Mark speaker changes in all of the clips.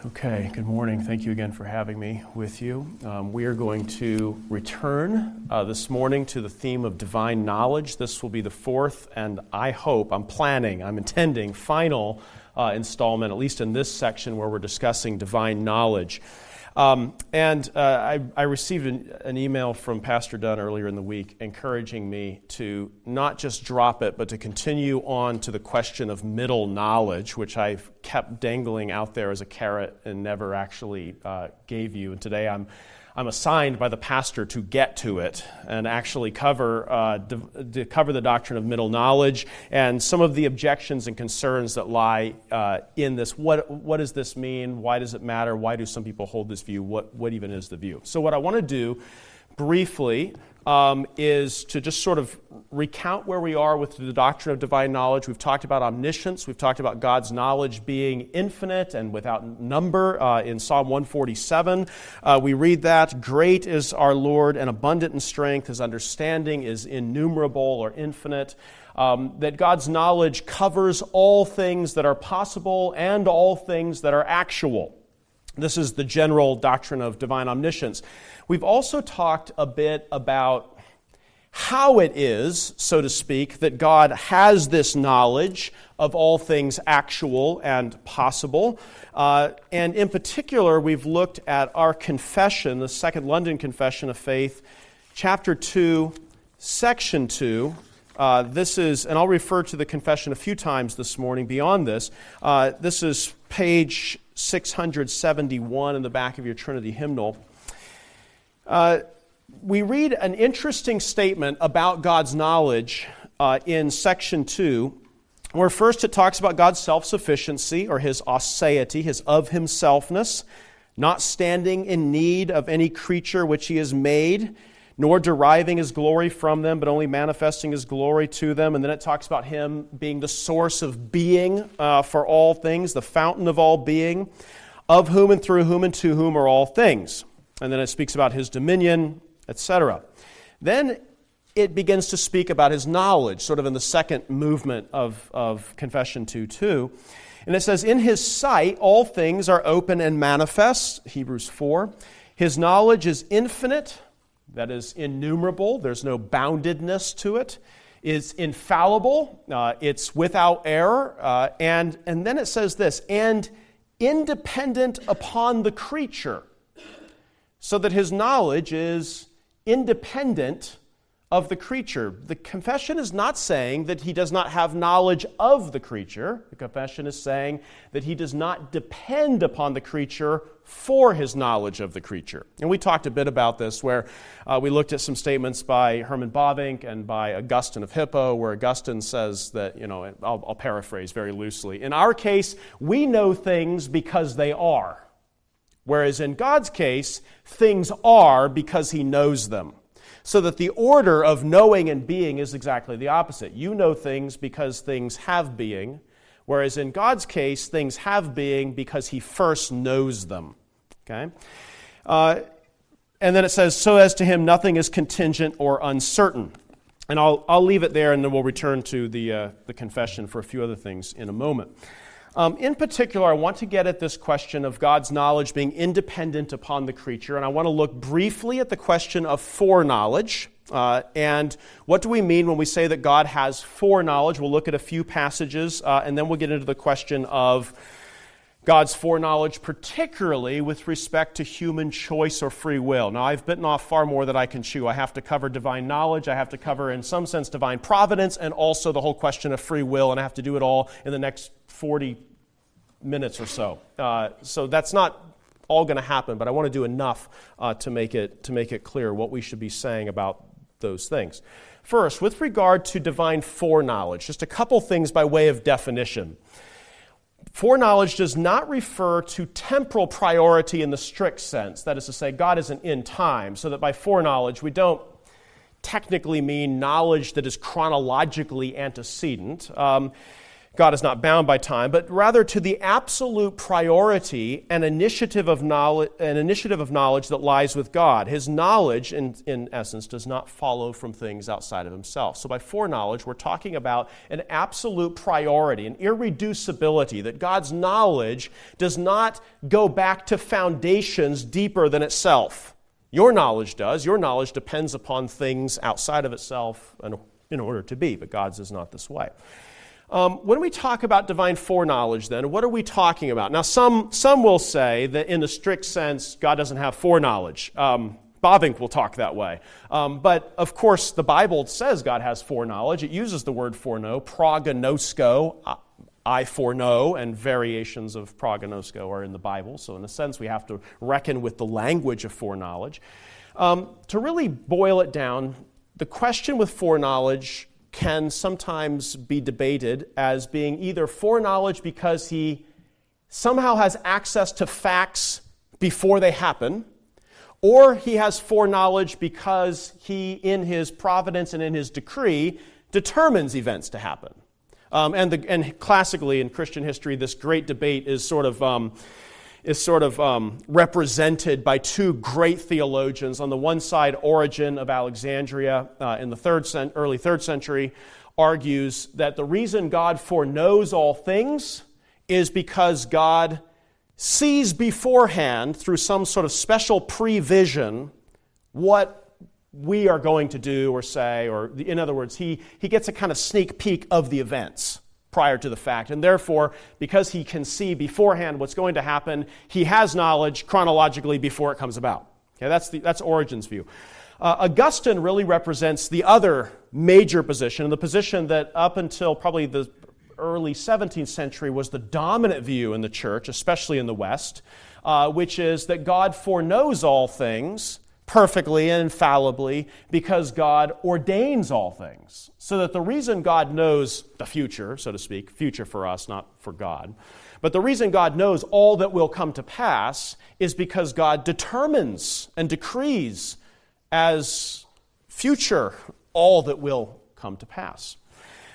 Speaker 1: Okay, good morning. Thank you again for having me with you. We are going to return this morning to the theme of divine knowledge. This will be the fourth, and I'm intending, final installment, at least in this section where we're discussing divine knowledge. I received an email from Pastor Dunn earlier in the week encouraging me to not just drop it, but to continue on to the question of middle knowledge, which I've kept dangling out there as a carrot and never actually gave you. And today I'm assigned by the pastor to get to it and actually cover the doctrine of middle knowledge and some of the objections and concerns that lie in this. What does this mean? Why does it matter? Why do some people hold this view? What even is the view? So what I want to do briefly is to just sort of recount where we are with the doctrine of divine knowledge. We've talked about omniscience. We've talked about God's knowledge being infinite and without number in Psalm 147. We read that, "Great is our Lord and abundant in strength. His understanding is innumerable or infinite." That God's knowledge covers all things that are possible and all things that are actual. This is the general doctrine of divine omniscience. We've also talked a bit about how it is, so to speak, that God has this knowledge of all things actual and possible. And in particular, we've looked at our confession, the Second London Confession of Faith, chapter 2, section 2. This is, and I'll refer to the confession a few times this morning beyond this. This is page 671 in the back of your Trinity hymnal. We read an interesting statement about God's knowledge in section 2, where first it talks about God's self-sufficiency or His aseity, His of Himselfness, not standing in need of any creature which He has made, nor deriving His glory from them, but only manifesting His glory to them. And then it talks about Him being the source of being for all things, the fountain of all being, of whom and through whom and to whom are all things. And then it speaks about His dominion, etc. Then it begins to speak about His knowledge, sort of in the second movement of Confession 2:2. And it says, "In His sight all things are open and manifest," Hebrews 4. "His knowledge is infinite," that is innumerable, there's no boundedness to it, "is infallible," it's without error, and then it says this, "and independent upon the creature," so that His knowledge is independent of the creature. The confession is not saying that He does not have knowledge of the creature. The confession is saying that He does not depend upon the creature for His knowledge of the creature. And we talked a bit about this where we looked at some statements by Herman Bavinck and by Augustine of Hippo, where Augustine says that, I'll paraphrase very loosely, in our case, we know things because they are. Whereas in God's case, things are because He knows them. So that the order of knowing and being is exactly the opposite. You know things because things have being, whereas in God's case, things have being because He first knows them. Okay? And then it says, "So as to Him nothing is contingent or uncertain." And I'll leave it there, and then we'll return to the confession for a few other things in a moment. In particular, I want to get at this question of God's knowledge being independent upon the creature, and I want to look briefly at the question of foreknowledge. And what do we mean when we say that God has foreknowledge? We'll look at a few passages, and then we'll get into the question of God's foreknowledge, particularly with respect to human choice or free will. Now, I've bitten off far more than I can chew. I have to cover divine knowledge, I have to cover, in some sense, divine providence, and also the whole question of free will, and I have to do it all in the next 40 minutes or so. So that's not all going to happen, but I want to do enough to make it clear what we should be saying about those things. First, with regard to divine foreknowledge, just a couple things by way of definition. Foreknowledge does not refer to temporal priority in the strict sense. That is to say, God isn't in time, so that by foreknowledge we don't technically mean knowledge that is chronologically antecedent. God is not bound by time, but rather to the absolute priority and initiative of knowledge that lies with God. His knowledge, in essence, does not follow from things outside of himself. So by foreknowledge, we're talking about an absolute priority, an irreducibility, that God's knowledge does not go back to foundations deeper than itself. Your knowledge does. Your knowledge depends upon things outside of itself in order to be, but God's is not this way. When we talk about divine foreknowledge, then, what are we talking about? Now, some will say that in the strict sense, God doesn't have foreknowledge. Bobbink will talk that way. But, of course, the Bible says God has foreknowledge. It uses the word foreknow, prognosko, I foreknow, and variations of prognosko are in the Bible. So, in a sense, we have to reckon with the language of foreknowledge. To really boil it down, the question with foreknowledge can sometimes be debated as being either foreknowledge because he somehow has access to facts before they happen, or he has foreknowledge because he, in his providence and in his decree, determines events to happen. And classically in Christian history, this great debate is sort of represented by two great theologians. On the one side, Origen of Alexandria in the early 3rd century argues that the reason God foreknows all things is because God sees beforehand through some sort of special prevision what we are going to do or say, or in other words, he gets a kind of sneak peek of the events prior to the fact. And therefore, because he can see beforehand what's going to happen, he has knowledge chronologically before it comes about. Okay, that's Origen's view. Augustine really represents the other major position, the position that up until probably the early 17th century was the dominant view in the church, especially in the West, which is that God foreknows all things perfectly and infallibly because God ordains all things. So that the reason God knows the future, so to speak, future for us, not for God, but the reason God knows all that will come to pass is because God determines and decrees as future all that will come to pass.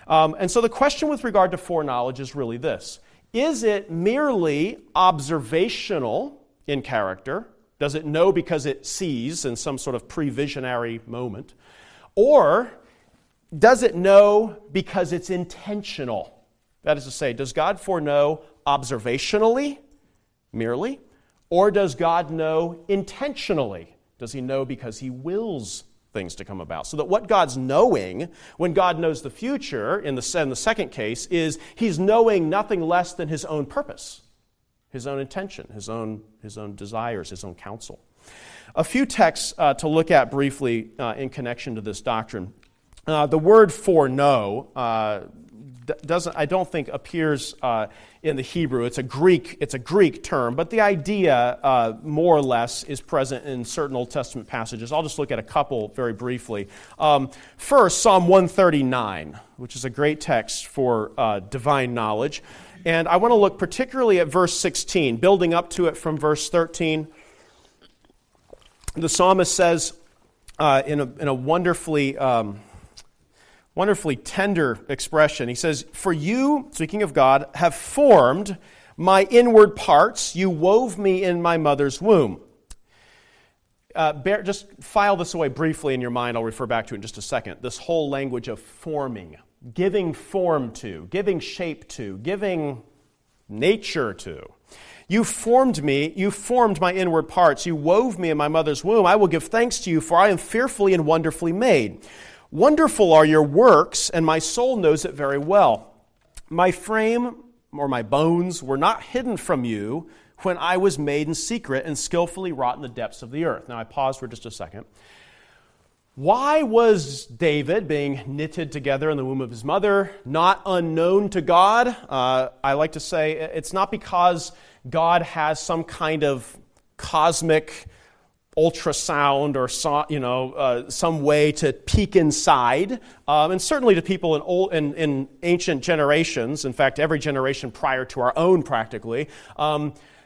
Speaker 1: And so the question with regard to foreknowledge is really this. Is it merely observational in character? Does it know because it sees in some sort of previsionary moment? Or does it know because it's intentional? That is to say, does God foreknow observationally, merely? Or does God know intentionally? Does he know because he wills things to come about? So that what God's knowing, when God knows the future, in the second case, is he's knowing nothing less than his own purpose, his own intention, his own desires, his own counsel. A few texts to look at briefly in connection to this doctrine. The word foreknow I don't think appears in the Hebrew. It's a Greek term, but the idea more or less is present in certain Old Testament passages. I'll just look at a couple very briefly. First, Psalm 139, which is a great text for divine knowledge. And I want to look particularly at verse 16, building up to it from verse 13. The psalmist says in a wonderfully tender expression, he says, "For you," speaking of God, "have formed my inward parts. You wove me in my mother's womb." Just file this away briefly in your mind. I'll refer back to it in just a second. This whole language of forming, giving form to, giving shape to, giving nature to. You formed me, you formed my inward parts, you wove me in my mother's womb. I will give thanks to you, for I am fearfully and wonderfully made. Wonderful are your works, and my soul knows it very well. My frame or my bones were not hidden from you when I was made in secret and skillfully wrought in the depths of the earth. Now I pause for just a second. Why was David, being knitted together in the womb of his mother, not unknown to God? I like to say it's not because God has some kind of cosmic ultrasound or some way to peek inside. And certainly to people in ancient generations, in fact, every generation prior to our own practically,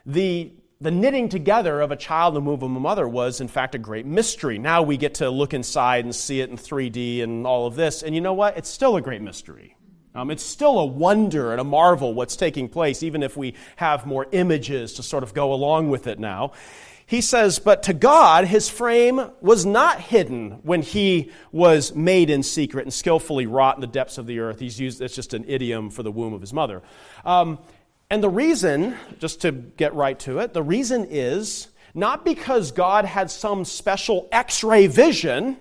Speaker 1: the knitting together of a child in the womb of a mother was, in fact, a great mystery. Now we get to look inside and see it in 3D and all of this. And you know what? It's still a great mystery. It's still a wonder and a marvel what's taking place, even if we have more images to sort of go along with it now. He says, but to God, his frame was not hidden when he was made in secret and skillfully wrought in the depths of the earth. It's just an idiom for the womb of his mother. And the reason, just to get right to it, the reason is not because God had some special X-ray vision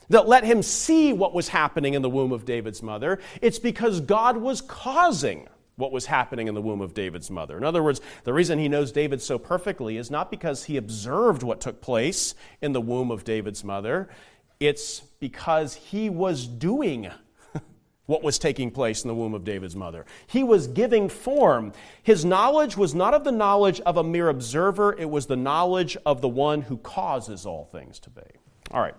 Speaker 1: that let him see what was happening in the womb of David's mother. It's because God was causing what was happening in the womb of David's mother. In other words, the reason he knows David so perfectly is not because he observed what took place in the womb of David's mother. It's because he was doing what was taking place in the womb of David's mother. He was giving form. His knowledge was not of the knowledge of a mere observer. It was the knowledge of the one who causes all things to be. All right.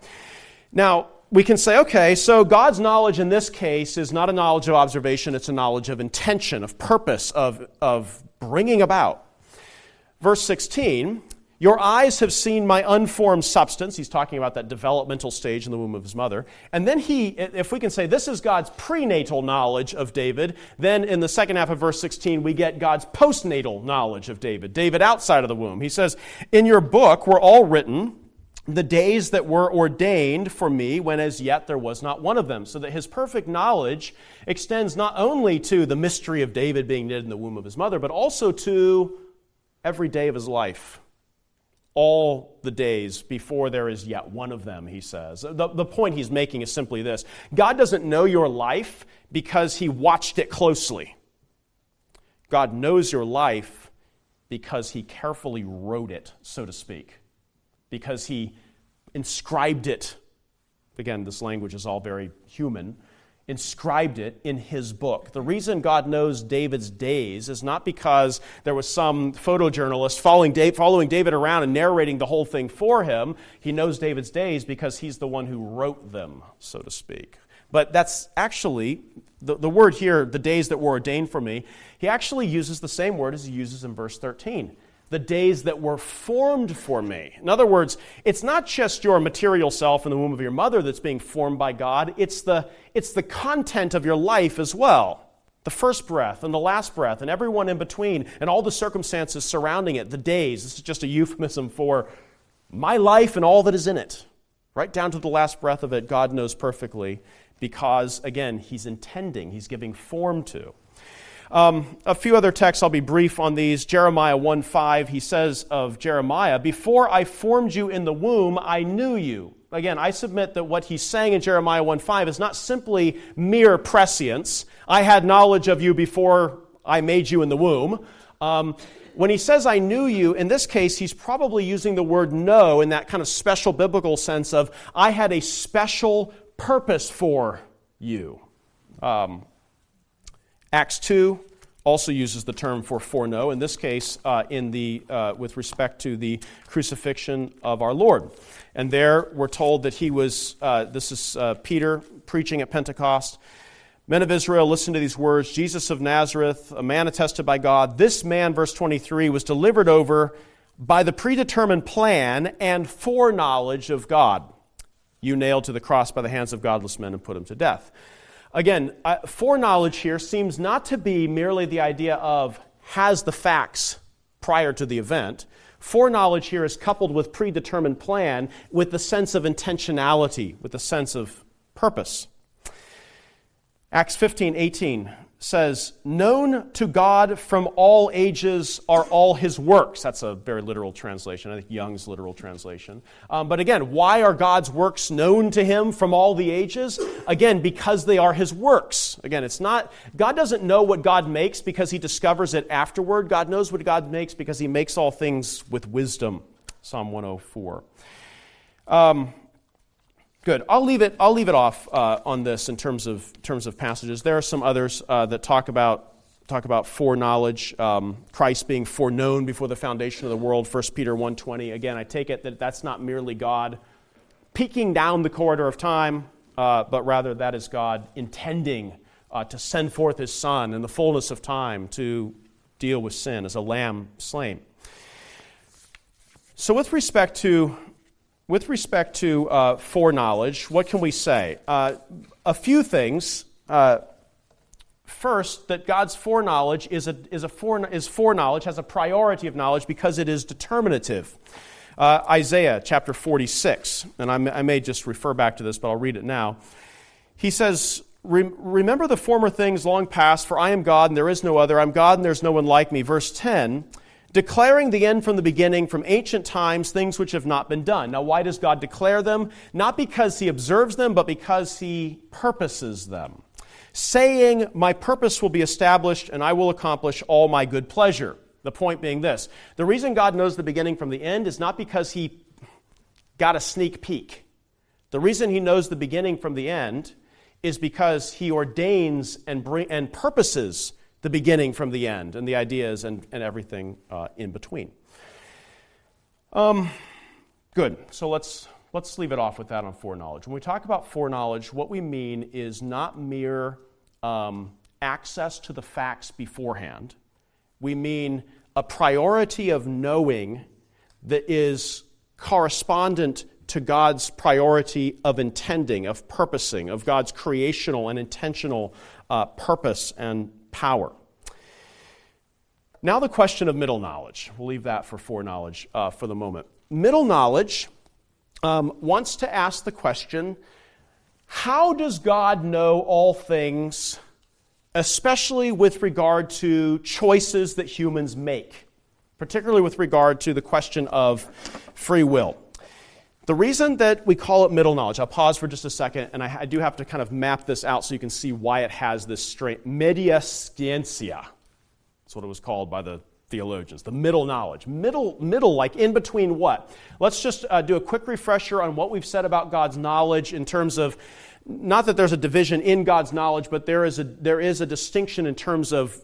Speaker 1: Now, we can say, okay, so God's knowledge in this case is not a knowledge of observation, it's a knowledge of intention, of purpose, of bringing about. Verse 16, your eyes have seen my unformed substance. He's talking about that developmental stage in the womb of his mother. And then if we can say this is God's prenatal knowledge of David, then in the second half of verse 16, we get God's postnatal knowledge of David outside of the womb. He says, in your book were all written the days that were ordained for me when as yet there was not one of them. So that his perfect knowledge extends not only to the mystery of David being knit in the womb of his mother, but also to every day of his life. All the days before there is yet one of them, he says. The point he's making is simply this. God doesn't know your life because he watched it closely. God knows your life because he carefully wrote it, so to speak. Because he inscribed it, again, this language is all very human, inscribed it in his book. The reason God knows David's days is not because there was some photojournalist following David around and narrating the whole thing for him. He knows David's days because he's the one who wrote them, so to speak. But that's actually, the word here, the days that were ordained for me, he actually uses the same word as he uses in verse 13. The days that were formed for me. In other words, it's not just your material self in the womb of your mother that's being formed by God. It's the content of your life as well. The first breath and the last breath and everyone in between and all the circumstances surrounding it, the days. This is just a euphemism for my life and all that is in it. Right down to the last breath of it, God knows perfectly because, again, he's intending, he's giving form to. A few other texts, I'll be brief on these. Jeremiah 1:5, he says of Jeremiah, before I formed you in the womb, I knew you. Again, I submit that what he's saying in Jeremiah 1:5 is not simply mere prescience. I had knowledge of you before I made you in the womb. When he says I knew you, in this case, he's probably using the word know in that kind of special biblical sense of I had a special purpose for you. Acts 2 also uses the term for foreknow, in this case with respect to the crucifixion of our Lord. And there we're told that he was, this is Peter preaching at Pentecost, men of Israel, listen to these words, Jesus of Nazareth, a man attested by God, this man, verse 23, was delivered over by the predetermined plan and foreknowledge of God. You nailed to the cross by the hands of godless men and put him to death. Again, foreknowledge here seems not to be merely the idea of has the facts prior to the event. Foreknowledge here is coupled with predetermined plan with the sense of intentionality, with the sense of purpose. Acts 15:18 says, known to God from all ages are all his works. That's a very literal translation. I think Young's literal translation. But again, why are God's works known to him from all the ages? Again, because they are his works. Again, it's not, God doesn't know what God makes because he discovers it afterward. God knows what God makes because he makes all things with wisdom. Psalm 104. Good. I'll leave it off on this in terms of passages. There are some others that talk about foreknowledge, Christ being foreknown before the foundation of the world. 1 Peter 1:20. Again, I take it that that's not merely God peeking down the corridor of time, but rather that is God intending to send forth his Son in the fullness of time to deal with sin as a lamb slain. So with respect to foreknowledge, what can we say? A few things. first, that God's foreknowledge is foreknowledge, has a priority of knowledge because it is determinative. Isaiah chapter 46, and I may just refer back to this, but I'll read it now. He says, remember the former things long past, for I am God and there is no other. I'm God and there's no one like me. Verse 10, declaring the end from the beginning, from ancient times, things which have not been done. Now, why does God declare them? Not because he observes them, but because he purposes them. Saying, my purpose will be established and I will accomplish all my good pleasure. The point being this. The reason God knows the beginning from the end is not because he got a sneak peek. The reason he knows the beginning from the end is because he ordains and purposes the beginning from the end and the ideas and everything in between. Good. So let's leave it off with that on foreknowledge. When we talk about foreknowledge, what we mean is not mere access to the facts beforehand. We mean a priority of knowing that is correspondent to God's priority of intending, of purposing, of God's creational and intentional purpose and power. Now the question of middle knowledge. We'll leave that for foreknowledge for the moment. Middle knowledge wants to ask the question, how does God know all things, especially with regard to choices that humans make, particularly with regard to the question of free will? The reason that we call it middle knowledge, I'll pause for just a second, and I do have to kind of map this out so you can see why it has this straight. Media scientia. That's what it was called by the theologians, the middle knowledge. Middle, like in between what? Let's just do a quick refresher on what we've said about God's knowledge in terms of, not that there's a division in God's knowledge, but there is a distinction in terms of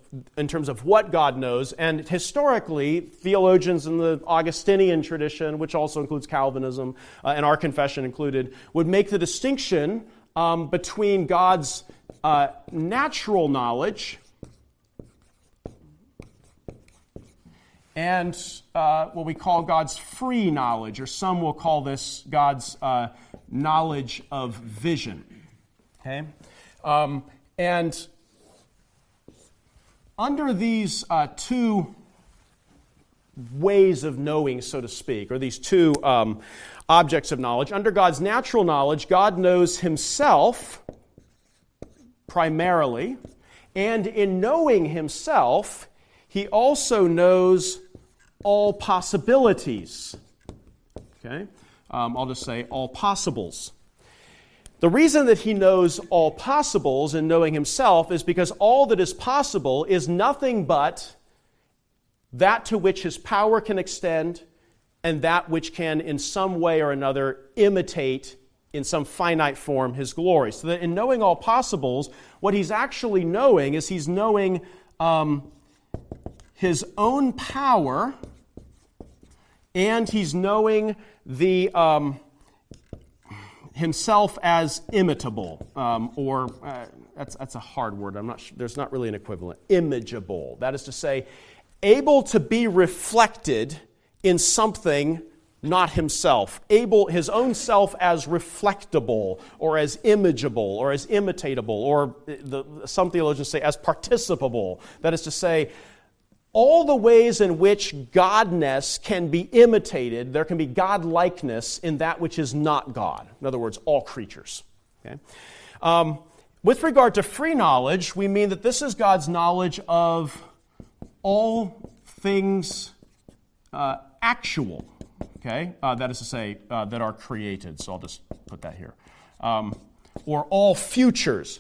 Speaker 1: what God knows. And historically, theologians in the Augustinian tradition, which also includes Calvinism and our confession included, would make the distinction between God's natural knowledge and what we call God's free knowledge, or some will call this God's knowledge of vision. Okay? And under these two ways of knowing, so to speak, or these two objects of knowledge, under God's natural knowledge, God knows himself primarily, and in knowing himself, he also knows all possibilities. Okay? I'll just say all possibles. The reason that he knows all possibles in knowing himself is because all that is possible is nothing but that to which his power can extend and that which can in some way or another imitate in some finite form his glory. So that in knowing all possibles, what he's actually knowing is he's knowing his own power, and he's knowing the himself as imitable, that's a hard word. I'm not sure. There's not really an equivalent. Imageable. That is to say, able to be reflected in something not himself. Able his own self as reflectable, or as imageable, or as imitatable, or some theologians say as participable. That is to say, all the ways in which godness can be imitated, there can be godlikeness in that which is not God. In other words, all creatures. Okay? With regard to free knowledge, we mean that this is God's knowledge of all things actual. Okay? That is to say, that are created. So I'll just put that here. Or all futures.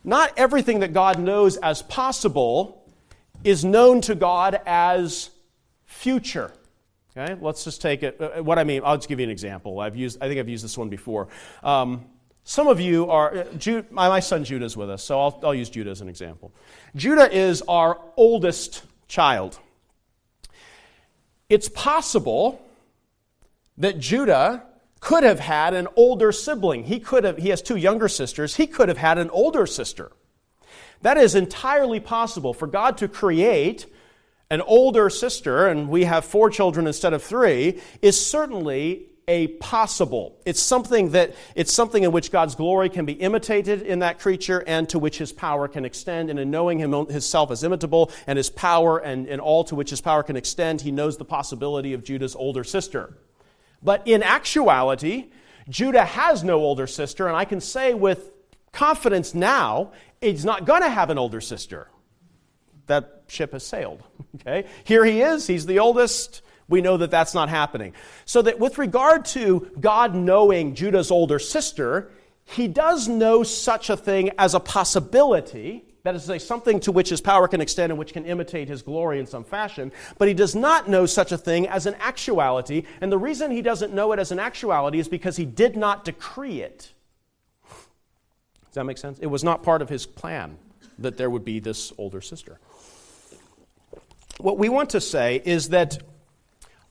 Speaker 1: Not everything that God knows as possible is known to God as future. Okay, let's just take it. What I mean, I'll just give you an example. I think I've used this one before. Some of you are, my son Judah is with us, so I'll use Judah as an example. Judah is our oldest child. It's possible that Judah could have had an older sibling. He has two younger sisters. He could have had an older sister. That is entirely possible. For God to create an older sister, and we have 4 children instead of 3, is certainly a possible. It's something in which God's glory can be imitated in that creature and to which his power can extend. And in knowing himself as imitable and his power and all to which his power can extend, he knows the possibility of Judah's older sister. But in actuality, Judah has no older sister, and I can say with confidence now, he's not going to have an older sister. That ship has sailed. Okay? Here he is, he's the oldest. We know that that's not happening. So that with regard to God knowing Judah's older sister, he does know such a thing as a possibility, that is to say, something to which his power can extend and which can imitate his glory in some fashion, but he does not know such a thing as an actuality, and the reason he doesn't know it as an actuality is because he did not decree it. Does that make sense? It was not part of his plan that there would be this older sister. What we want to say is that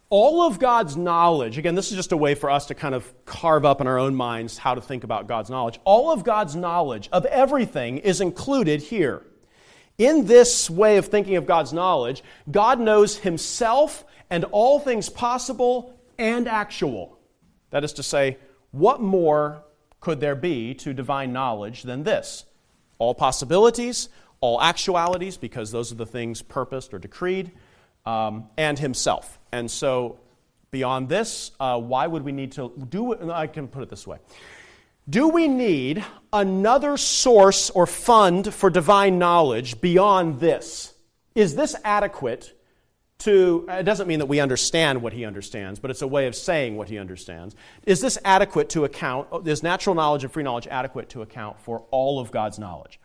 Speaker 1: all of God's knowledge, again, this is just a way for us to kind of carve up in our own minds how to think about God's knowledge. All of God's knowledge of everything is included here. In this way of thinking of God's knowledge, God knows himself and all things possible and actual. That is to say, what more could there be to divine knowledge than this? All possibilities, all actualities, because those are the things purposed or decreed, and himself. And so, beyond this, why would we need to do it? I can put it this way. Do we need another source or fund for divine knowledge beyond this? Is this adequate to, it doesn't mean that we understand what he understands, but it's a way of saying what he understands. Is this adequate to account, is natural knowledge and free knowledge adequate to account for all of God's knowledge?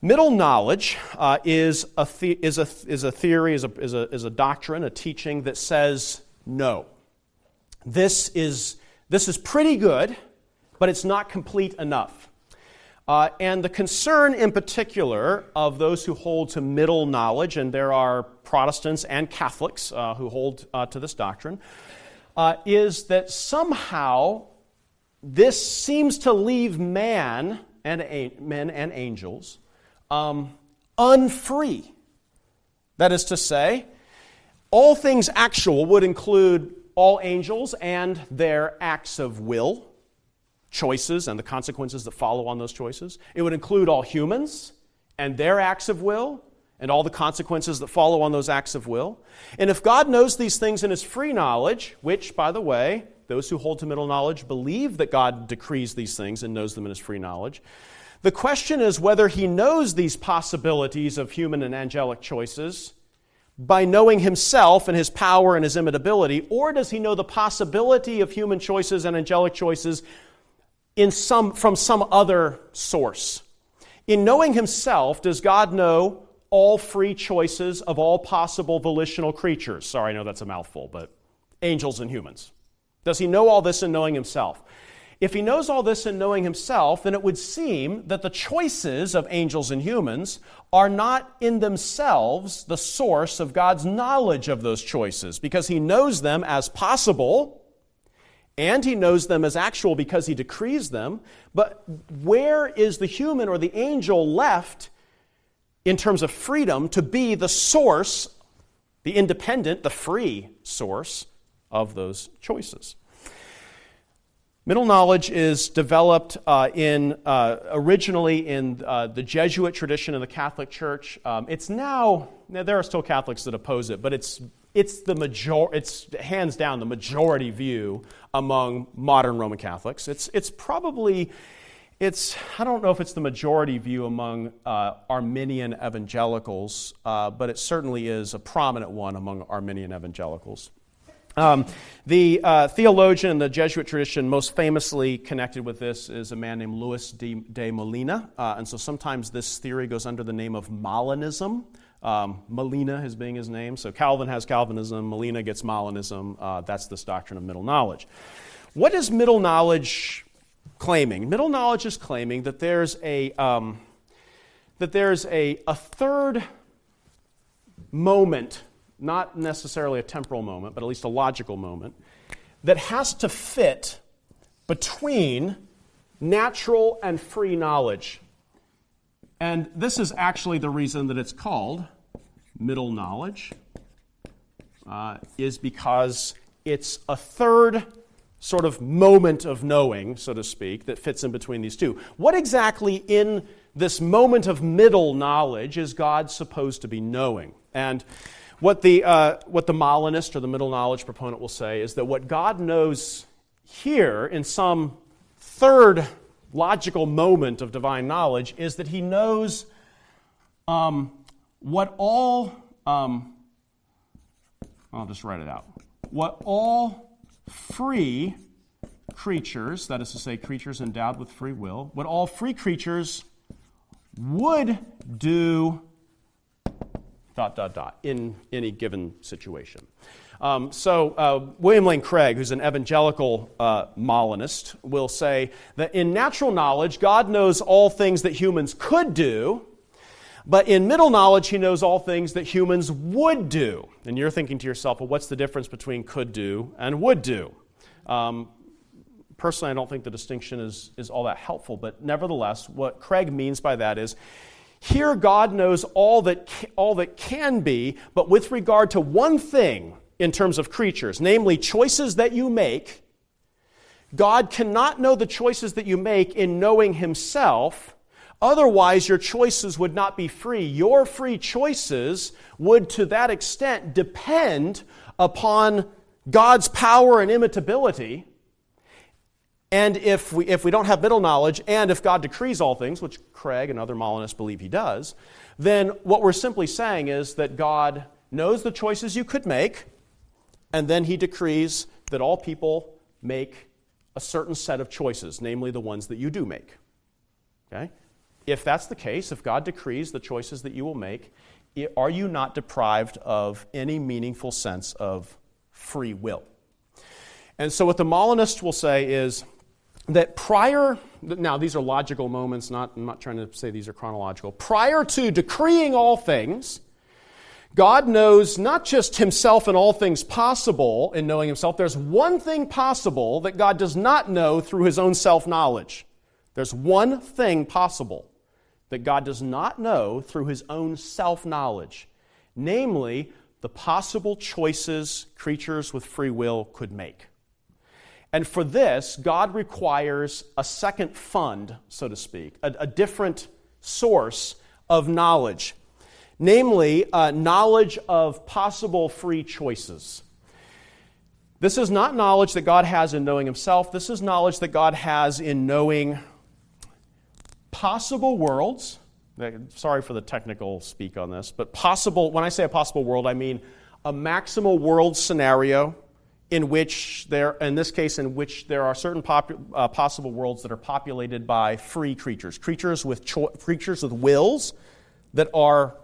Speaker 1: Middle knowledge is a theory, is a doctrine, a teaching that says no. This is pretty good, but it's not complete enough. And the concern in particular of those who hold to middle knowledge, and there are Protestants and Catholics who hold to this doctrine, is that somehow this seems to leave men and angels unfree. That is to say, all things actual would include all angels and their acts of will, choices, and the consequences that follow on those choices. It would include all humans and their acts of will and all the consequences that follow on those acts of will. And if God knows these things in his free knowledge, which, by the way, those who hold to middle knowledge believe that God decrees these things and knows them in his free knowledge, the question is whether he knows these possibilities of human and angelic choices by knowing himself and his power and his imitability, or does he know the possibility of human choices and angelic choices from some other source? In knowing himself, does God know all free choices of all possible volitional creatures? Sorry, I know that's a mouthful, but angels and humans. Does he know all this in knowing himself? If he knows all this in knowing himself, then it would seem that the choices of angels and humans are not in themselves the source of God's knowledge of those choices, because he knows them as possible, and he knows them as actual because he decrees them. But where is the human or the angel left in terms of freedom to be the source, the independent, the free source of those choices? Middle knowledge is developed originally in the Jesuit tradition of the Catholic Church. It's now there are still Catholics that oppose it, but it's hands down the majority view among modern Roman Catholics. I don't know if it's the majority view among Arminian evangelicals, but it certainly is a prominent one among Arminian evangelicals. The theologian in the Jesuit tradition most famously connected with this is a man named Luis de Molina, and so sometimes this theory goes under the name of Molinism. Molina as being his name, so Calvin has Calvinism, Molina gets Molinism. That's this doctrine of middle knowledge. What is middle knowledge claiming? Middle knowledge is claiming that there's a third moment, not necessarily a temporal moment, but at least a logical moment, that has to fit between natural and free knowledge. And this is actually the reason that it's called middle knowledge, is because it's a third sort of moment of knowing, so to speak, that fits in between these two. What exactly in this moment of middle knowledge is God supposed to be knowing? And what the Molinist or the middle knowledge proponent will say is that what God knows here in some third logical moment of divine knowledge is that he knows what all, I'll just write it out, what all free creatures, that is to say creatures endowed with free will, what all free creatures would do ... in any given situation. William Lane Craig, who's an evangelical Molinist, will say that in natural knowledge, God knows all things that humans could do, but in middle knowledge, he knows all things that humans would do. And you're thinking to yourself, well, what's the difference between could do and would do? Personally, I don't think the distinction is all that helpful, but nevertheless, what Craig means by that is, here God knows all that can be, but with regard to one thing in terms of creatures, namely choices that you make, God cannot know the choices that you make in knowing himself. Otherwise, your choices would not be free. Your free choices would, to that extent, depend upon God's power and imitability. And if we don't have middle knowledge, and if God decrees all things, which Craig and other Molinists believe he does, then what we're simply saying is that God knows the choices you could make, and then he decrees that all people make a certain set of choices, namely the ones that you do make. Okay? If that's the case, if God decrees the choices that you will make, are you not deprived of any meaningful sense of free will? And so what the Molinist will say is that now these are logical moments, I'm not trying to say these are chronological. Prior to decreeing all things, God knows not just himself and all things possible in knowing himself. There's one thing possible that God does not know through his own self-knowledge. There's one thing possible that God does not know through his own self-knowledge, namely the possible choices creatures with free will could make. And for this, God requires a second fund, so to speak, a different source of knowledge, namely knowledge of possible free choices. This is not knowledge that God has in knowing himself. This is knowledge that God has in knowing possible worlds. Sorry for the technical speak on this, but possible, when I say a possible world, I mean a maximal world scenario in which in this case, in which there are certain possible worlds that are populated by free creatures, creatures with wills that are,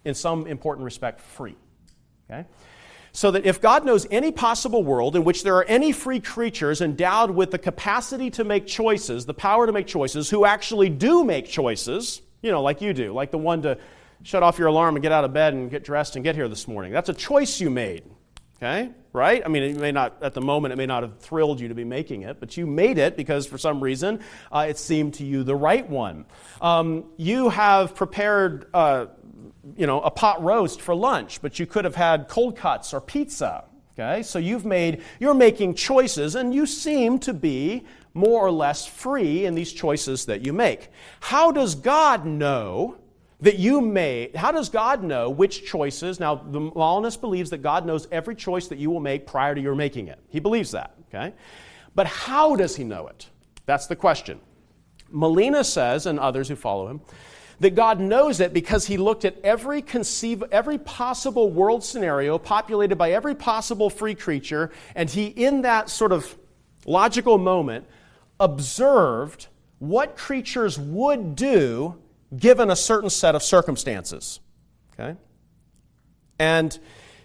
Speaker 1: in some important respect, free. Okay? So that if God knows any possible world in which there are any free creatures endowed with the capacity to make choices, the power to make choices, who actually do make choices, like you do, like the one to shut off your alarm and get out of bed and get dressed and get here this morning. That's a choice you made. Okay? Right? I mean, it may not, at the moment, it may not have thrilled you to be making it, but you made it because for some reason it seemed to you the right one. You have prepared a pot roast for lunch, but you could have had cold cuts or pizza. Okay, so you're making choices, and you seem to be more or less free in these choices that you make. How does God know that you made? How does God know which choices? Now, the Molinist believes that God knows every choice that you will make prior to your making it. He believes that. Okay, but how does he know it? That's the question. Molina says, and others who follow him, that God knows it because he looked at every possible world scenario populated by every possible free creature, and he, in that sort of logical moment, observed what creatures would do given a certain set of circumstances. Okay? And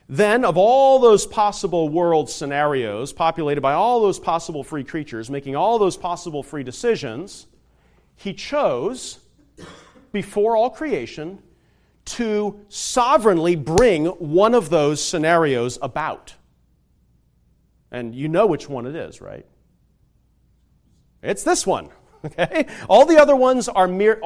Speaker 1: then, of all those possible world scenarios populated by all those possible free creatures, making all those possible free decisions, he chose, before all creation, to sovereignly bring one of those scenarios about. And you know which one it is, right? It's this one. Okay? All the other ones are mere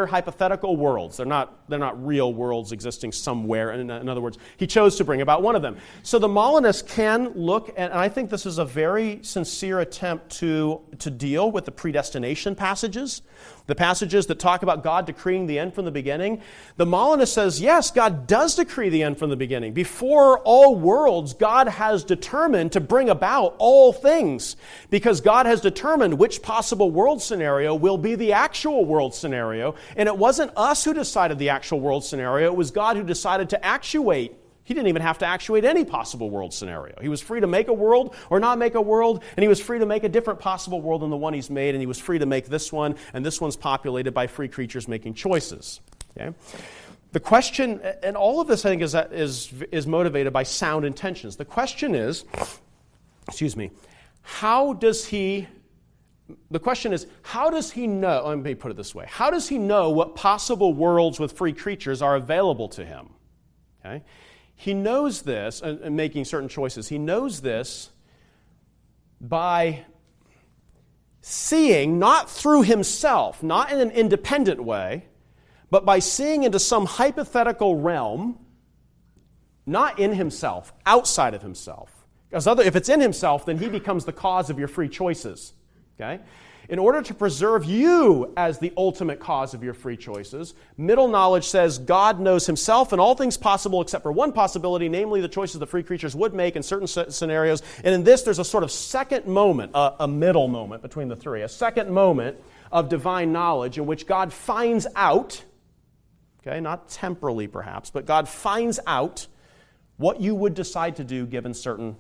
Speaker 1: hypothetical worlds. They're not real worlds existing somewhere. In other words, he chose to bring about one of them. So the Molinists can look at, and I think this is a very sincere attempt to deal with the predestination passages, the passages that talk about God decreeing the end from the beginning. The Molinist says, yes, God does decree the end from the beginning. Before all worlds, God has determined to bring about all things, because God has determined which possible world scenario will be the actual world scenario. And it wasn't us who decided the actual world scenario. It was God who decided to actuate. He didn't even have to actuate any possible world scenario. He was free to make a world or not make a world, and he was free to make a different possible world than the one he's made, and he was free to make this one, and this one's populated by free creatures making choices. Okay? The question, and all of this I think is motivated by sound intentions. The question is, how does he know, let me put it this way, how does he know what possible worlds with free creatures are available to him? Okay? He knows this, and making certain choices, he knows this by seeing, not through himself, not in an independent way, but by seeing into some hypothetical realm, not in himself, outside of himself. Because if it's in himself, then he becomes the cause of your free choices. Okay? In order to preserve you as the ultimate cause of your free choices, middle knowledge says God knows himself and all things possible except for one possibility, namely the choices the free creatures would make in certain scenarios. And in this, there's a sort of second moment, a middle moment between the three, a second moment of divine knowledge in which God finds out, okay, not temporally perhaps, but God finds out what you would decide to do given certain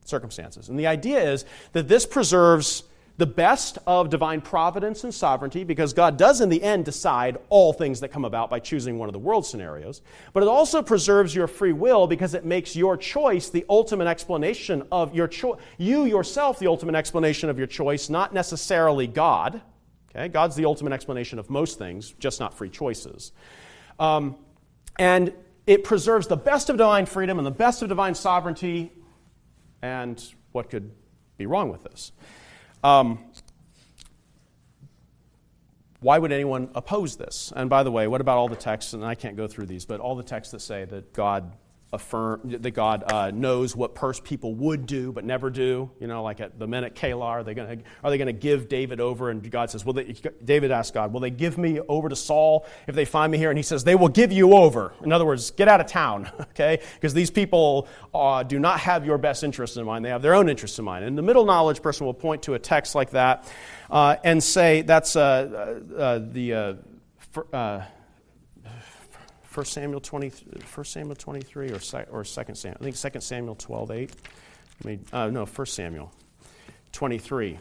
Speaker 1: circumstances. And the idea is that this preserves the best of divine providence and sovereignty, because God does in the end decide all things that come about by choosing one of the world scenarios. But it also preserves your free will because it makes your choice the ultimate explanation of your choice. You yourself the ultimate explanation of your choice, not necessarily God. Okay? God's the ultimate explanation of most things, just not free choices. And it preserves the best of divine freedom and the best of divine sovereignty. And what could be wrong with this? Why would anyone oppose this? And by the way, what about all the texts, and I can't go through these, but all the texts that say that God knows what people would do but never do, like at the men at Keilah, are they going to give David over? And God says, David asked God, will they give me over to Saul if they find me here? And he says, they will give you over. In other words, get out of town, okay? Because these people do not have your best interests in mind. They have their own interests in mind. And the middle knowledge person will point to a text like that and say that's 1 Samuel 23 or 2 Samuel. I think 2 Samuel 12:8. 1 Samuel 23,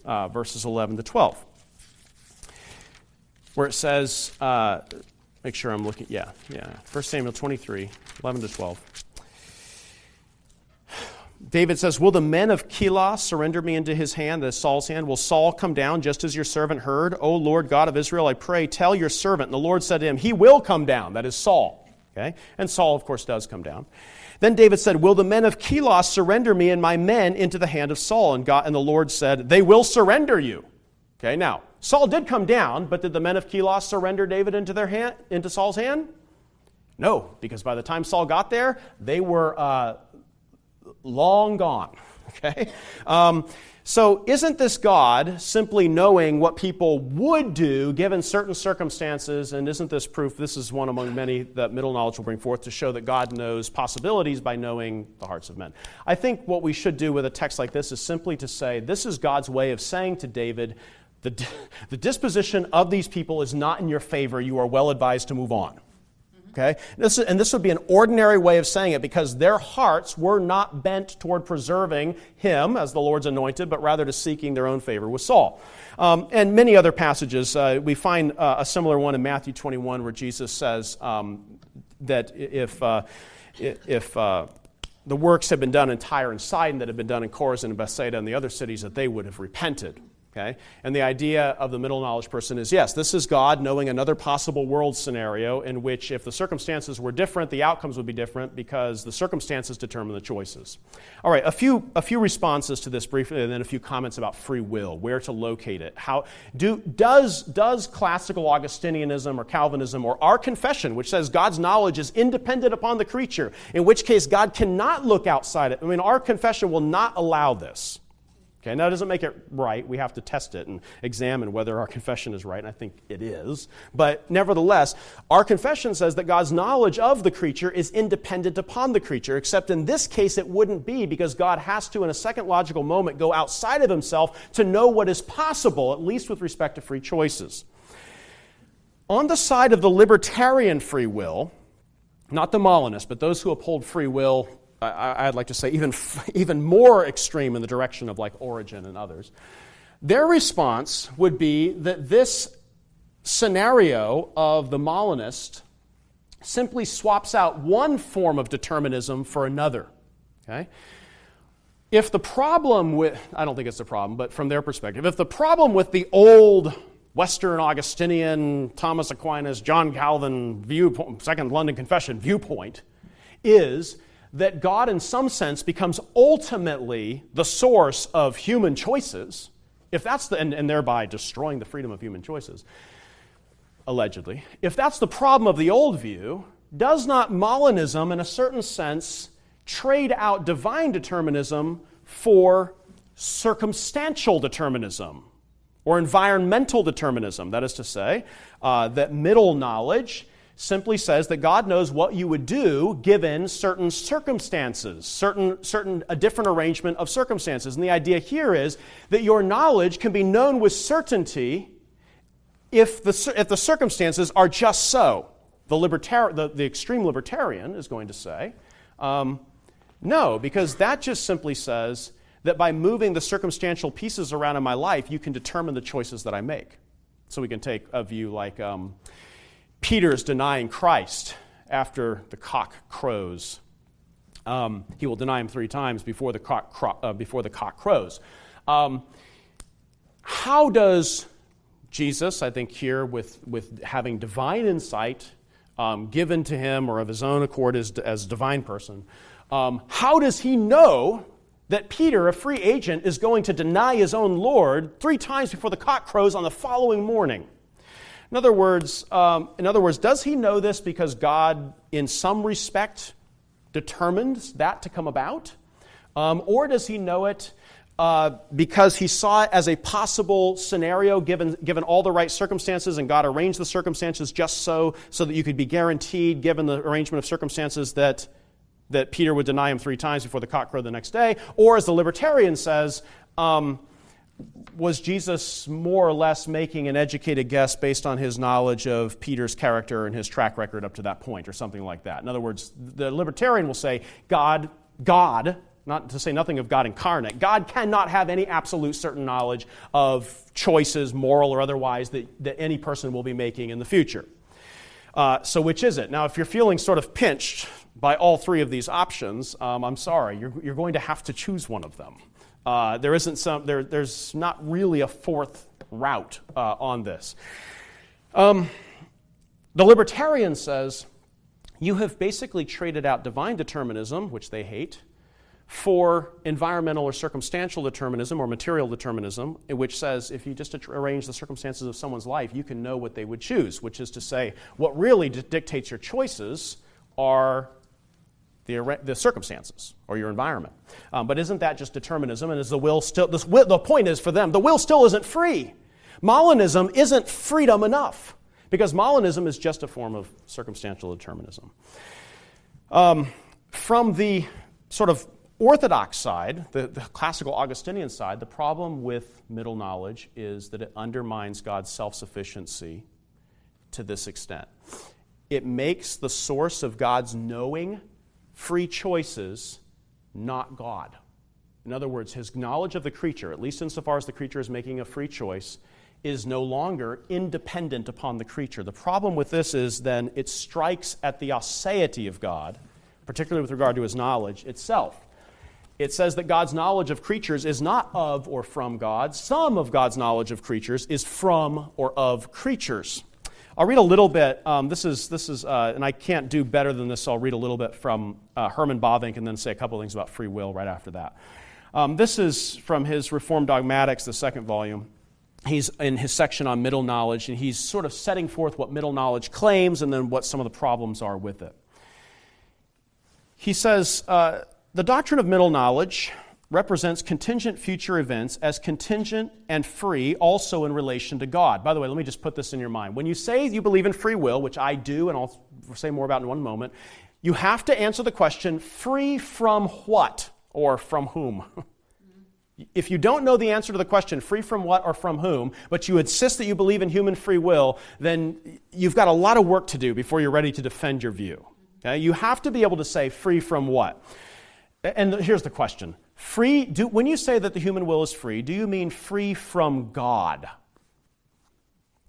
Speaker 1: verses 11 to 12, where it says, make sure I'm looking, 1 Samuel 23, 11 to 12. David says, will the men of Keilah surrender me into his hand, as Saul's hand? Will Saul come down just as your servant heard? O Lord God of Israel, I pray, tell your servant. And the Lord said to him, he will come down. That is Saul. Okay? And Saul, of course, does come down. Then David said, will the men of Keilah surrender me and my men into the hand of Saul? And the Lord said, they will surrender you. Okay, now, Saul did come down, but did the men of Keilah surrender David into Saul's hand? No, because by the time Saul got there, they were long gone, okay? So isn't this God simply knowing what people would do given certain circumstances, and isn't this proof, this is one among many that middle knowledge will bring forth to show that God knows possibilities by knowing the hearts of men. I think what we should do with a text like this is simply to say, this is God's way of saying to David, the disposition of these people is not in your favor, you are well advised to move on. Okay? This would be an ordinary way of saying it because their hearts were not bent toward preserving him as the Lord's anointed, but rather to seeking their own favor with Saul. And many other passages. We find a similar one in Matthew 21 where Jesus says that if the works had been done in Tyre and Sidon that had been done in Chorazin and Bethsaida and the other cities, that they would have repented. Okay? And the idea of the middle knowledge person is, yes, this is God knowing another possible world scenario in which if the circumstances were different, the outcomes would be different because the circumstances determine the choices. All right, a few responses to this briefly, and then a few comments about free will, where to locate it. Does classical Augustinianism or Calvinism or our confession, which says God's knowledge is independent upon the creature, in which case God cannot look outside it. I mean, our confession will not allow this. Okay, now, that doesn't make it right. We have to test it and examine whether our confession is right, and I think it is. But nevertheless, our confession says that God's knowledge of the creature is independent upon the creature, except in this case it wouldn't be, because God has to, in a second logical moment, go outside of himself to know what is possible, at least with respect to free choices. On the side of the libertarian free will, not the Molinist, but those who uphold free will, I'd like to say even more extreme in the direction of like Origen and others, their response would be that this scenario of the Molinist simply swaps out one form of determinism for another. Okay? If the problem with, I don't think it's a problem, but from their perspective, if the problem with the old Western Augustinian, Thomas Aquinas, John Calvin Second London Confession viewpoint is that God in some sense becomes ultimately the source of human choices, if that's and thereby destroying the freedom of human choices, allegedly. If that's the problem of the old view, does not Molinism in a certain sense trade out divine determinism for circumstantial determinism or environmental determinism? That is to say, that middle knowledge simply says that God knows what you would do given certain circumstances, a different arrangement of circumstances. And the idea here is that your knowledge can be known with certainty if the circumstances are just so. The extreme libertarian is going to say, no, because that just simply says that by moving the circumstantial pieces around in my life, you can determine the choices that I make. So we can take a view like Peter's denying Christ after the cock crows. He will deny him 3 times before the cock crows. How does Jesus, I think here with having divine insight given to him or of his own accord as a divine person, how does he know that Peter, a free agent, is going to deny his own Lord 3 times before the cock crows on the following morning? In other words, does he know this because God, in some respect, determined that to come about? Or does he know it because he saw it as a possible scenario given all the right circumstances, and God arranged the circumstances just so that you could be guaranteed, given the arrangement of circumstances, that Peter would deny him 3 times before the cock crowed the next day? Or, as the libertarian says, was Jesus more or less making an educated guess based on his knowledge of Peter's character and his track record up to that point, or something like that? In other words, the libertarian will say God, not to say nothing of God incarnate, God cannot have any absolute certain knowledge of choices, moral or otherwise, that any person will be making in the future. So which is it? Now, if you're feeling sort of pinched by all 3 of these options, I'm sorry, you're going to have to choose one of them. There's not really a 4th route on this. The libertarian says you have basically traded out divine determinism, which they hate, for environmental or circumstantial determinism or material determinism, which says if you just arrange the circumstances of someone's life, you can know what they would choose, which is to say what really dictates your choices are the circumstances or your environment. But isn't that just determinism? And is the will still, the point is for them, the will still isn't free. Molinism isn't freedom enough, because Molinism is just a form of circumstantial determinism. From the sort of orthodox side, the classical Augustinian side, the problem with middle knowledge is that it undermines God's self-sufficiency to this extent. It makes the source of God's knowing free choices not God. In other words, his knowledge of the creature, at least insofar as the creature is making a free choice, is no longer independent upon the creature. The problem with this is then it strikes at the aseity of God, particularly with regard to his knowledge itself. It says that God's knowledge of creatures is not of or from God. Some of God's knowledge of creatures is from or of creatures. I'll read a little bit. This is, and I can't do better than this, so I'll read a little bit from Herman Bavinck and then say a couple of things about free will right after that. This is from his Reformed Dogmatics, the second volume. He's in his section on middle knowledge, and he's sort of setting forth what middle knowledge claims and then what some of the problems are with it. He says, the doctrine of middle knowledge represents contingent future events as contingent and free also in relation to God. By the way, let me just put this in your mind. When you say you believe in free will, which I do, and I'll say more about in one moment, you have to answer the question, free from what or from whom? If you don't know the answer to the question, free from what or from whom, but you insist that you believe in human free will, then you've got a lot of work to do before you're ready to defend your view. Okay? You have to be able to say free from what? And here's the question. When you say that the human will is free, do you mean free from God?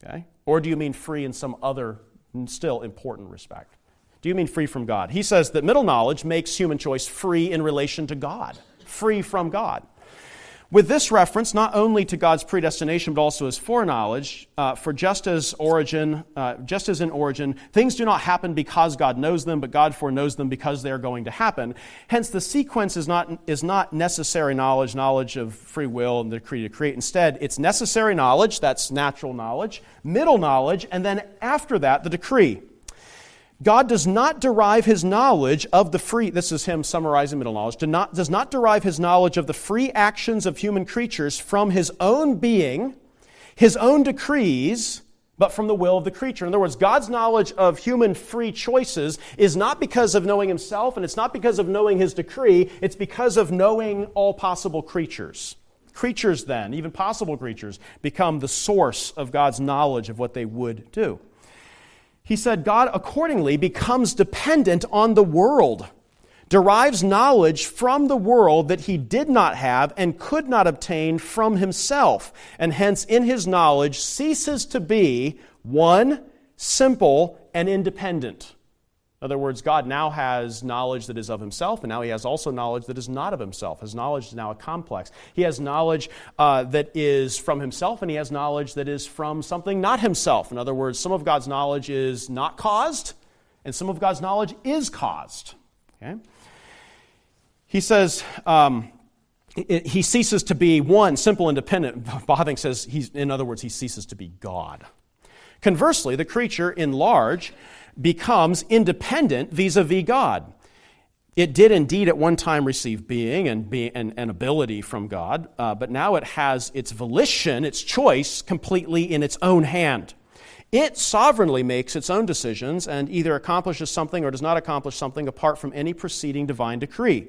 Speaker 1: Okay? Or do you mean free in some other, still important respect? Do you mean free from God? He says that middle knowledge makes human choice free in relation to God, free from God. With this reference, not only to God's predestination, but also his foreknowledge, for just as in origin, things do not happen because God knows them, but God foreknows them because they are going to happen. Hence, the sequence is not necessary knowledge of free will and the decree to create. Instead, it's necessary knowledge, that's natural knowledge, middle knowledge, and then after that, the decree. God does not derive his knowledge of the free, this is him summarizing middle knowledge, does not derive his knowledge of the free actions of human creatures from his own being, his own decrees, but from the will of the creature. In other words, God's knowledge of human free choices is not because of knowing himself, and it's not because of knowing his decree, it's because of knowing all possible creatures. Creatures then, even possible creatures, become the source of God's knowledge of what they would do. He said, God accordingly becomes dependent on the world, derives knowledge from the world that he did not have and could not obtain from himself, and hence in his knowledge ceases to be, one, simple and independent. In other words, God now has knowledge that is of himself, and now he has also knowledge that is not of himself. His knowledge is now a complex. He has knowledge that is from himself, and he has knowledge that is from something not himself. In other words, some of God's knowledge is not caused, and some of God's knowledge is caused. Okay? He says he ceases to be, one, simple, independent. Bavinck says, in other words, he ceases to be God. Conversely, the creature in large becomes independent vis-a-vis God. It did indeed at one time receive being and ability from God, but now it has its volition, its choice, completely in its own hand. It sovereignly makes its own decisions and either accomplishes something or does not accomplish something apart from any preceding divine decree.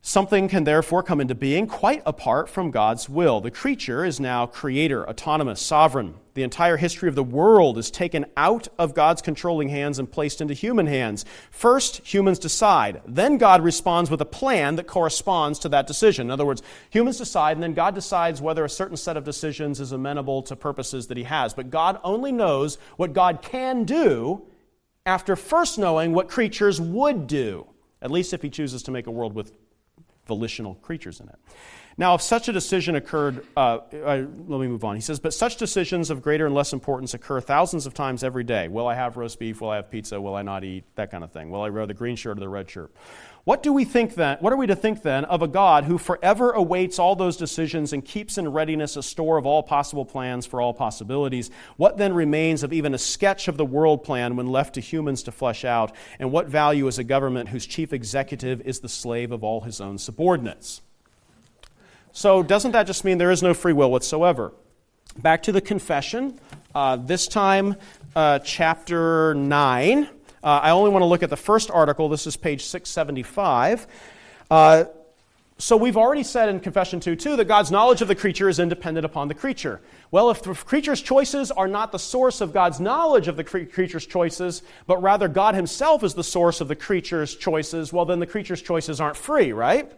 Speaker 1: Something can therefore come into being quite apart from God's will. The creature is now creator, autonomous, sovereign. The entire history of the world is taken out of God's controlling hands and placed into human hands. First, humans decide. Then God responds with a plan that corresponds to that decision. In other words, humans decide, and then God decides whether a certain set of decisions is amenable to purposes that he has. But God only knows what God can do after first knowing what creatures would do, at least if he chooses to make a world with volitional creatures in it. Now, if such a decision occurred, let me move on. He says, but such decisions of greater and less importance occur thousands of times every day. Will I have roast beef? Will I have pizza? Will I not eat? That kind of thing. Will I wear the green shirt or the red shirt? What are we to think then of a God who forever awaits all those decisions and keeps in readiness a store of all possible plans for all possibilities? What then remains of even a sketch of the world plan when left to humans to flesh out? And what value is a government whose chief executive is the slave of all his own subordinates? So doesn't that just mean there is no free will whatsoever? Back to the confession, this time chapter 9. I only want to look at the first article. This is page 675. So we've already said in Confession 2:2 that God's knowledge of the creature is independent upon the creature. Well, if the creature's choices are not the source of God's knowledge of the creature's choices, but rather God himself is the source of the creature's choices, well, then the creature's choices aren't free, right?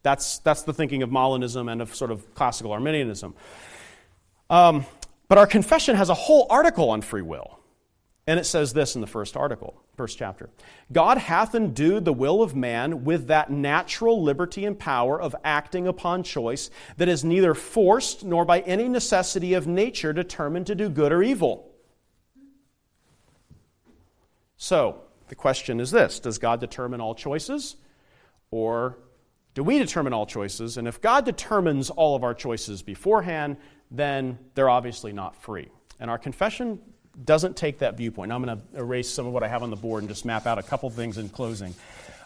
Speaker 1: That's the thinking of Molinism and of sort of classical Arminianism. But our confession has a whole article on free will. And it says this in the first chapter. God hath endued the will of man with that natural liberty and power of acting upon choice that is neither forced nor by any necessity of nature determined to do good or evil. So, the question is this: does God determine all choices? Or do we determine all choices? And if God determines all of our choices beforehand, then they're obviously not free. And our confession doesn't take that viewpoint. Now I'm going to erase some of what I have on the board and just map out a couple things in closing.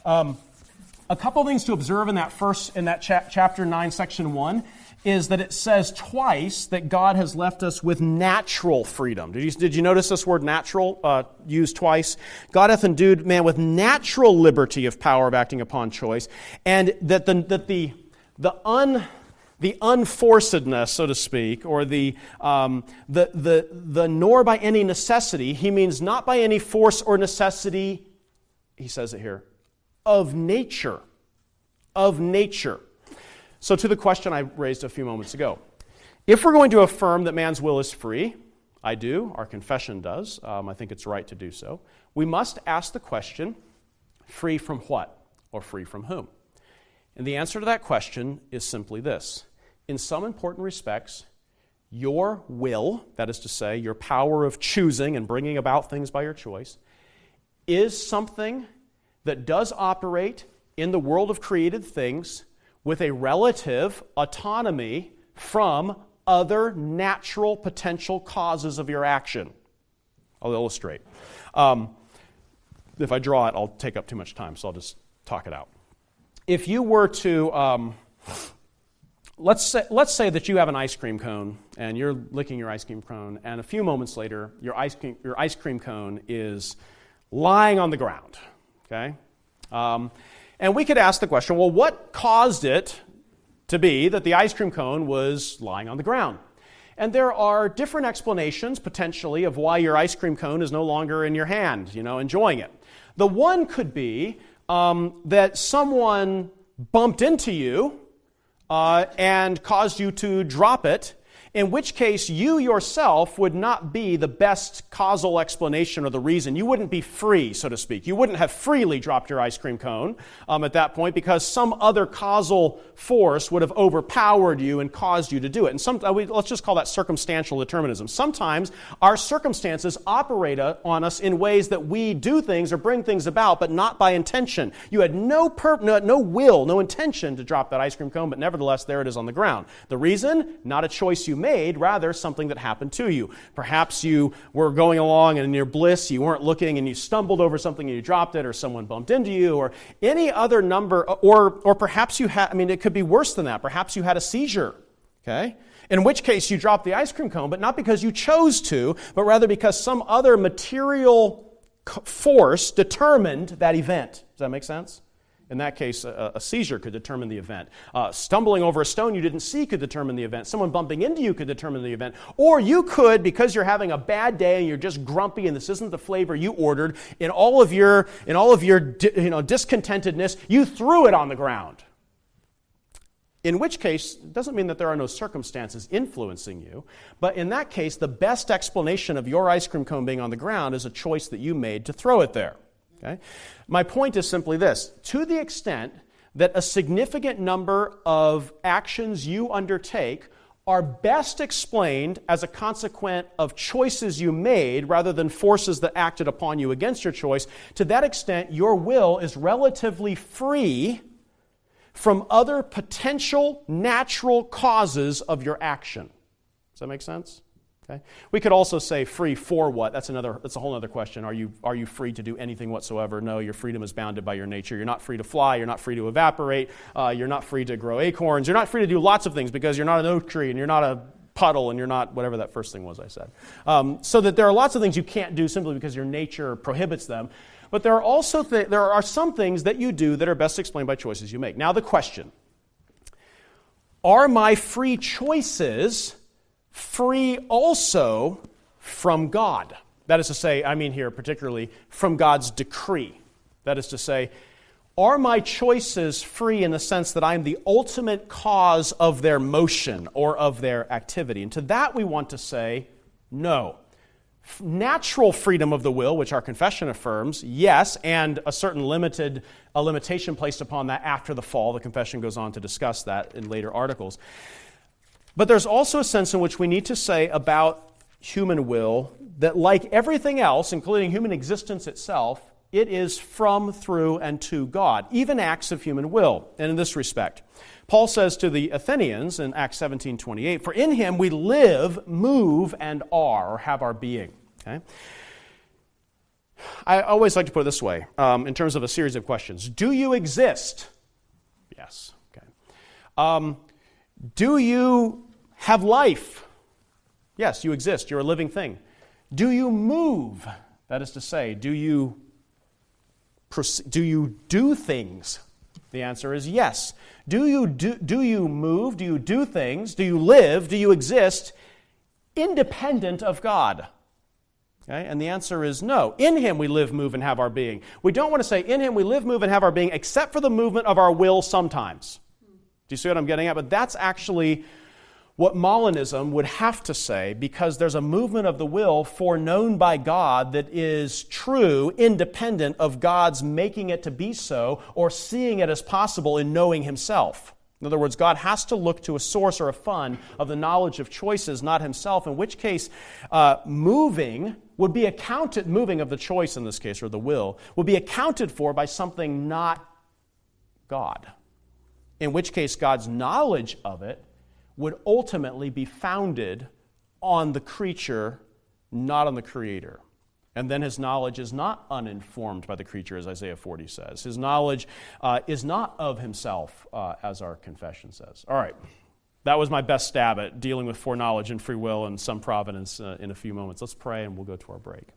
Speaker 1: A couple things to observe in that chapter 9, section 1, is that it says twice that God has left us with natural freedom. Did you notice this word natural used twice? God hath endued man with natural liberty of power of acting upon choice, and that the unforcedness, so to speak, or the nor by any necessity, he means not by any force or necessity, he says it here, of nature. Of nature. So to the question I raised a few moments ago. If we're going to affirm that man's will is free, I do, our confession does, I think it's right to do so, we must ask the question, free from what? Or free from whom? And the answer to that question is simply this. In some important respects, your will, that is to say, your power of choosing and bringing about things by your choice, is something that does operate in the world of created things with a relative autonomy from other natural potential causes of your action. I'll illustrate. If I draw it, I'll take up too much time, so I'll just talk it out. If you were to, let's say that you have an ice cream cone, and you're licking your ice cream cone, and a few moments later, your ice cream cone is lying on the ground, okay? And we could ask the question, well, what caused it to be that the ice cream cone was lying on the ground? And there are different explanations, potentially, of why your ice cream cone is no longer in your hand, enjoying it. The one could be that someone bumped into you and caused you to drop it, in which case you yourself would not be the best causal explanation or the reason. You wouldn't be free, so to speak. You wouldn't have freely dropped your ice cream cone at that point because some other causal force would have overpowered you and caused you to do it. And let's just call that circumstantial determinism. Sometimes our circumstances operate on us in ways that we do things or bring things about, but not by intention. You had no will, no intention to drop that ice cream cone, but nevertheless, there it is on the ground. The reason? Not a choice you made, rather something that happened to you. Perhaps you were going along and in your bliss, you weren't looking and you stumbled over something and you dropped it, or someone bumped into you, or any other number, or perhaps you had, it could be worse than that. Perhaps you had a seizure, okay? In which case you dropped the ice cream cone, but not because you chose to, but rather because some other material force determined that event. Does that make sense? In that case, a seizure could determine the event. Stumbling over a stone you didn't see could determine the event. Someone bumping into you could determine the event. Or you could, because you're having a bad day and you're just grumpy and this isn't the flavor you ordered, in all of your discontentedness, you threw it on the ground. In which case, it doesn't mean that there are no circumstances influencing you, but in that case, the best explanation of your ice cream cone being on the ground is a choice that you made to throw it there. Okay? My point is simply this. To the extent that a significant number of actions you undertake are best explained as a consequence of choices you made rather than forces that acted upon you against your choice, to that extent, your will is relatively free from other potential natural causes of your action. Does that make sense? Okay. We could also say free for what? That's a whole other question. Are you free to do anything whatsoever? No, your freedom is bounded by your nature. You're not free to fly. You're not free to evaporate. You're not free to grow acorns. You're not free to do lots of things because you're not an oak tree and you're not a puddle and you're not whatever that first thing was I said. So that there are lots of things you can't do simply because your nature prohibits them. But there are also there are some things that you do that are best explained by choices you make. Now the question, are my free choices free also from God? That is to say, I mean here particularly from God's decree. That is to say, are my choices free in the sense that I'm the ultimate cause of their motion or of their activity? And to that we want to say, no. natural freedom of the will, which our confession affirms, yes, and a certain limitation placed upon that after the fall. The confession goes on to discuss that in later articles. But there's also a sense in which we need to say about human will that, like everything else, including human existence itself, it is from, through, and to God, even acts of human will. And in this respect, Paul says to the Athenians in Acts 17:28, "For in him we live, move, and are," or have our being. Okay? I always like to put it this way, in terms of a series of questions. Do you exist? Yes. Okay. Do you have life? Yes, you exist. You're a living thing. Do you move? That is to say, do you do things? The answer is yes. Do you move? Do you do things? Do you live? Do you exist independent of God? Okay? And the answer is no. In him we live, move, and have our being. We don't want to say in him we live, move, and have our being except for the movement of our will sometimes. Do you see what I'm getting at? But that's actually what Molinism would have to say, because there's a movement of the will foreknown by God that is true, independent of God's making it to be so or seeing it as possible in knowing himself. In other words, God has to look to a source or a fund of the knowledge of choices, not himself, in which case moving would be accounted, moving of the choice in this case, or the will, would be accounted for by something not God. In which case God's knowledge of it would ultimately be founded on the creature, not on the Creator. And then his knowledge is not uninformed by the creature, as Isaiah 40 says. His knowledge is not of himself, as our confession says. All right, that was my best stab at dealing with foreknowledge and free will and some providence in a few moments. Let's pray and we'll go to our break.